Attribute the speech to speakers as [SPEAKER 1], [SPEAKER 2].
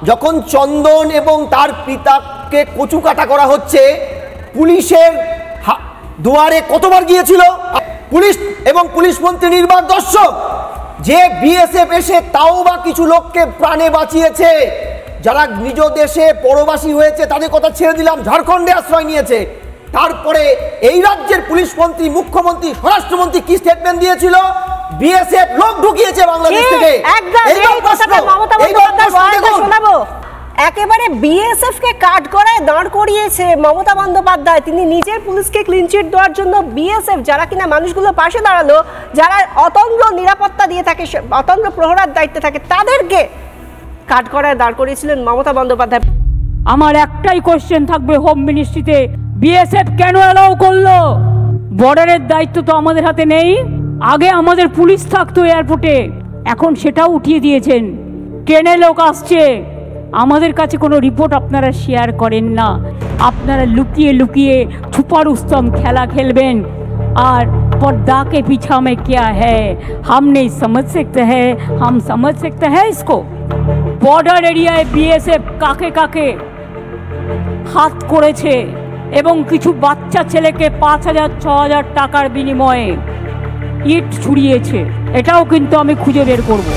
[SPEAKER 1] যখন চন্দন এবং তার পিতাকে কচুকাটা করা হচ্ছে, পুলিশের দুয়ারে কতবার গিয়েছিল পুলিশ এবং পুলিশ মন্ত্রী নির্বাক দর্শক? যে বিএসএফ এসে তাও বা কিছু লোককে প্রাণে বাঁচিয়েছে, যারা নিজ দেশে পরবাসী হয়েছে তাদের কথা ছেড়ে দিলাম, ঝাড়খণ্ডে আশ্রয় নিয়েছে। তারপরে এই রাজ্যের পুলিশ মন্ত্রী, মুখ্যমন্ত্রী, স্বরাষ্ট্রমন্ত্রী কি স্টেটমেন্ট দিয়েছিল? বিএসএফ লোক ঢুকিয়েছে বাংলাদেশ থেকে।
[SPEAKER 2] একেবারে বিএসএফ কে কাট করায় দাঁড় করিয়েছে মমতা বন্দ্যোপাধ্যায়। তিনি নিজের পুলিশকে ক্লিন চিট দেওয়ার জন্য বিএসএফ, যারা কিনা মানুষগুলো পাশে দাঁড়ালো, যারা অতন্দ্র নিরাপত্তা দিয়ে থাকে, অতন্দ্র প্রহরার দায়িত্বে থাকে, তাদেরকে কাট করায় দাঁড় করিয়েছিলেন মমতা বন্দ্যোপাধ্যায়।
[SPEAKER 3] আমার একটাই কোশ্চেন থাকবে হোম মিনিস্ট্রিতে, বিএসএফ কেন অ্যালাউ করলো? বর্ডারের দায়িত্ব তো আমাদের হাতে নেই। আগে আমাদের পুলিশ থাকতো এয়ারপোর্টে, এখন সেটাও উঠিয়ে দিয়েছেন। ট্রেনে লোক আসছে, আমাদের কাছে কোনো রিপোর্ট আপনারা শেয়ার করেন না। আপনারা লুকিয়ে লুকিয়ে ছুপা রুস্তম খেলা খেলবেন। আর पर्दा के पीछा में क्या है हम नहीं समझ सकते हैं, हम समझ सकते हैं इसको। बॉर्डर एरियाয় বিএসএফ কাকে কাকে হাত করেছে এবং কিছু বাচ্চা ছেলেকে 5,000-6,000 টাকার বিনিময়ে ইট ছুড়িয়েছে, এটাও কিন্তু আমি খুঁজে বের করব।